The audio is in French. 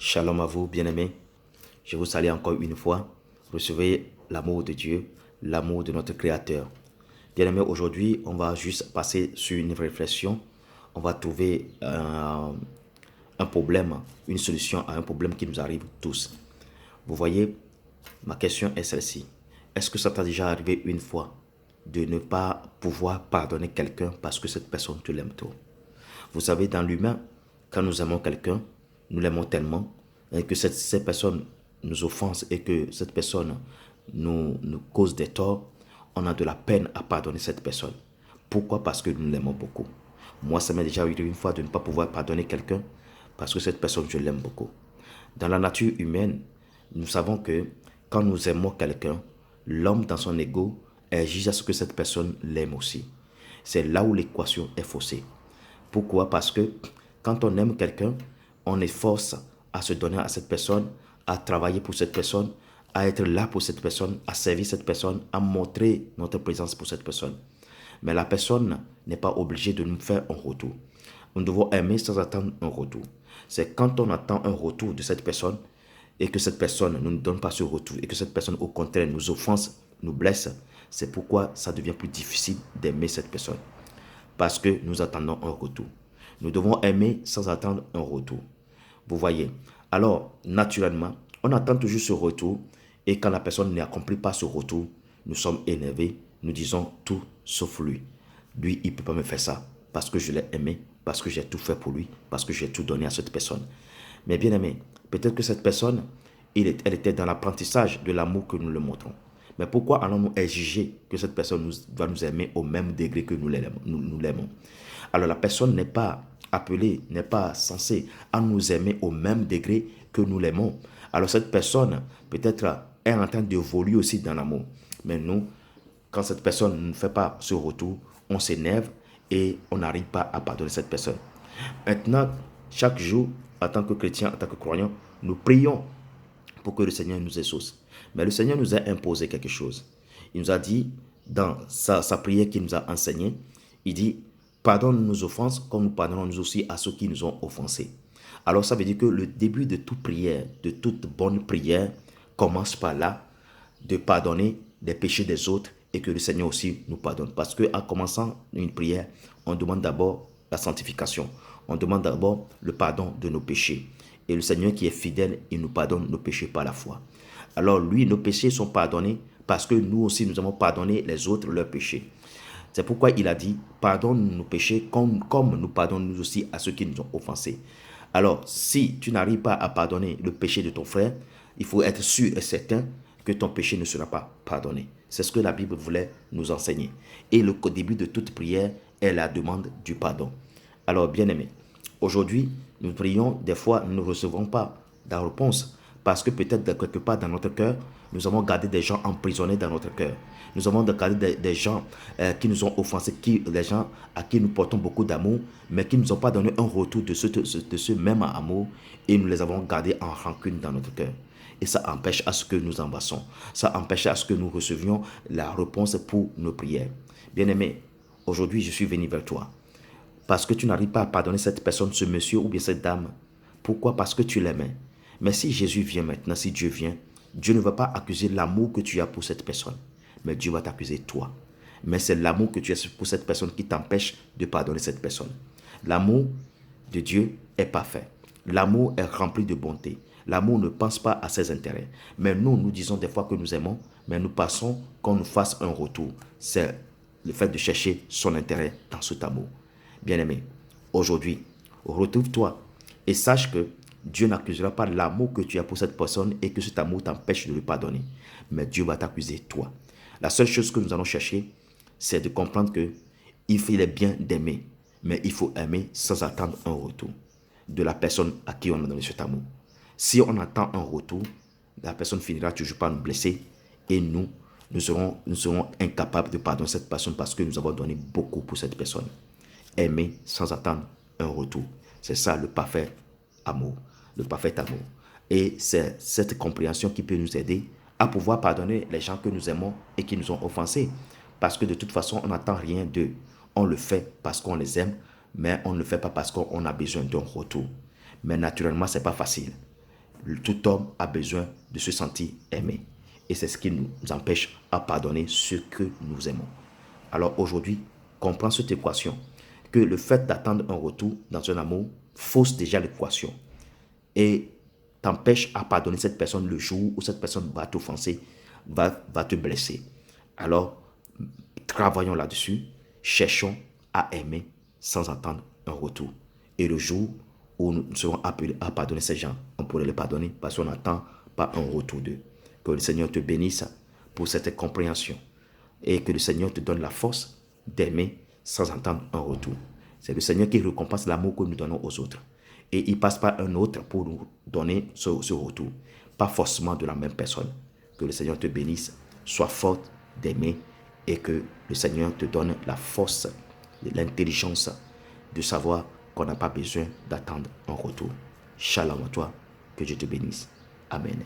Shalom à vous, bien-aimés. Je vous salue encore une fois. Recevez l'amour de Dieu, l'amour de notre Créateur. Bien-aimés, aujourd'hui, on va juste passer sur une réflexion. On va trouver un problème, une solution à un problème qui nous arrive tous. Vous voyez, ma question est celle-ci. Est-ce que ça t'a déjà arrivé une fois de ne pas pouvoir pardonner quelqu'un parce que cette personne te l'aime trop? Vous savez, dans l'humain, quand nous aimons quelqu'un, nous l'aimons tellement et que cette personne nous offense et que cette personne nous cause des torts, on a de la peine à pardonner cette personne. Pourquoi? Parce que nous l'aimons beaucoup. Moi, ça m'est déjà arrivé une fois de ne pas pouvoir pardonner quelqu'un parce que cette personne, je l'aime beaucoup. Dans la nature humaine, nous savons que quand nous aimons quelqu'un, l'homme dans son ego exige à ce que cette personne l'aime aussi. C'est là où l'équation est faussée. Pourquoi? Parce que quand on aime quelqu'un, on est force à se donner à cette personne, à travailler pour cette personne, à être là pour cette personne, à servir cette personne, à montrer notre présence pour cette personne. Mais la personne n'est pas obligée de nous faire un retour. Nous devons aimer sans attendre un retour. C'est quand on attend un retour de cette personne et que cette personne ne nous donne pas ce retour et que cette personne au contraire nous offense, nous blesse, c'est pourquoi ça devient plus difficile d'aimer cette personne. Parce que nous attendons un retour. Nous devons aimer sans attendre un retour. Vous voyez? Alors, naturellement, on attend toujours ce retour et quand la personne n'accomplit pas ce retour, nous sommes énervés, nous disons tout sauf lui. Lui, il ne peut pas me faire ça parce que je l'ai aimé, parce que j'ai tout fait pour lui, parce que j'ai tout donné à cette personne. Mais bien aimé, peut-être que cette personne, elle était dans l'apprentissage de l'amour que nous le montrons. Mais pourquoi allons-nous exiger que cette personne doit nous aimer au même degré que nous l'aimons? Alors la personne n'est pas appelée, n'est pas censée à nous aimer au même degré que nous l'aimons. Alors cette personne peut-être est en train d'évoluer aussi dans l'amour. Mais nous, quand cette personne ne fait pas ce retour, on s'énerve et on n'arrive pas à pardonner cette personne. Maintenant, chaque jour, en tant que chrétien, en tant que croyant, nous prions pour que le Seigneur nous exauce. Mais le Seigneur nous a imposé quelque chose. Il nous a dit, dans sa prière qu'il nous a enseignée, il dit, pardonne nos offenses comme nous pardonnons nous aussi à ceux qui nous ont offensés. Alors ça veut dire que le début de toute prière, de toute bonne prière, commence par là, de pardonner les péchés des autres et que le Seigneur aussi nous pardonne. Parce qu'en commençant une prière, on demande d'abord la sanctification. On demande d'abord le pardon de nos péchés. Et le Seigneur qui est fidèle, il nous pardonne nos péchés par la foi. Alors lui, nos péchés sont pardonnés parce que nous aussi, nous avons pardonné les autres leurs péchés. C'est pourquoi il a dit, pardonne nos péchés comme nous pardonnons nous aussi à ceux qui nous ont offensés. Alors, si tu n'arrives pas à pardonner le péché de ton frère, il faut être sûr et certain que ton péché ne sera pas pardonné. C'est ce que la Bible voulait nous enseigner. Et le début de toute prière est la demande du pardon. Alors, bien-aimés, aujourd'hui, nous prions, des fois, nous ne recevons pas la réponse parce que peut-être quelque part dans notre cœur, nous avons gardé des gens emprisonnés dans notre cœur. Nous avons gardé des gens qui nous ont offensés, des gens à qui nous portons beaucoup d'amour, mais qui ne nous ont pas donné un retour de ce même amour et nous les avons gardés en rancune dans notre cœur. Et ça empêche à ce que nous embrassons. Ça empêche à ce que nous recevions la réponse pour nos prières. Bien-aimé, aujourd'hui, je suis venu vers toi parce que tu n'arrives pas à pardonner cette personne, ce monsieur ou bien cette dame. Pourquoi? Parce que tu l'aimais. Mais si Jésus vient maintenant, si Dieu vient, Dieu ne va pas accuser l'amour que tu as pour cette personne, mais Dieu va t'accuser toi. Mais c'est l'amour que tu as pour cette personne qui t'empêche de pardonner cette personne. L'amour de Dieu est parfait. L'amour est rempli de bonté. L'amour ne pense pas à ses intérêts. Mais nous disons des fois que nous aimons, mais nous passons qu'on nous fasse un retour. C'est le fait de chercher son intérêt dans cet amour. Bien-aimé, aujourd'hui, retrouve-toi et sache que Dieu n'accusera pas l'amour que tu as pour cette personne et que cet amour t'empêche de lui pardonner. Mais Dieu va t'accuser toi. La seule chose que nous allons chercher, c'est de comprendre que il est bien d'aimer, mais il faut aimer sans attendre un retour de la personne à qui on a donné cet amour. Si on attend un retour, la personne finira toujours par nous blesser et nous serons incapables de pardonner cette personne parce que nous avons donné beaucoup pour cette personne. Aimer sans attendre un retour. C'est ça le parfait amour. Le parfait amour. Et c'est cette compréhension qui peut nous aider à pouvoir pardonner les gens que nous aimons et qui nous ont offensés. Parce que de toute façon, on n'attend rien d'eux. On le fait parce qu'on les aime, mais on ne le fait pas parce qu'on a besoin d'un retour. Mais naturellement, ce n'est pas facile. Tout homme a besoin de se sentir aimé. Et c'est ce qui nous empêche à pardonner ceux que nous aimons. Alors aujourd'hui, comprends cette équation, que le fait d'attendre un retour dans un amour fausse déjà l'équation et t'empêche à pardonner cette personne le jour où cette personne va t'offenser, va te blesser. Alors, travaillons là-dessus, cherchons à aimer sans attendre un retour. Et le jour où nous serons appelés à pardonner ces gens, on pourrait les pardonner parce qu'on n'attend pas un retour d'eux. Que le Seigneur te bénisse pour cette compréhension et que le Seigneur te donne la force d'aimer sans attendre un retour. C'est le Seigneur qui récompense l'amour que nous donnons aux autres. Et il passe par un autre pour nous donner ce retour. Pas forcément de la même personne. Que le Seigneur te bénisse, sois forte d'aimer et que le Seigneur te donne la force, l'intelligence de savoir qu'on n'a pas besoin d'attendre un retour. Shalom à toi, que Dieu te bénisse. Amen.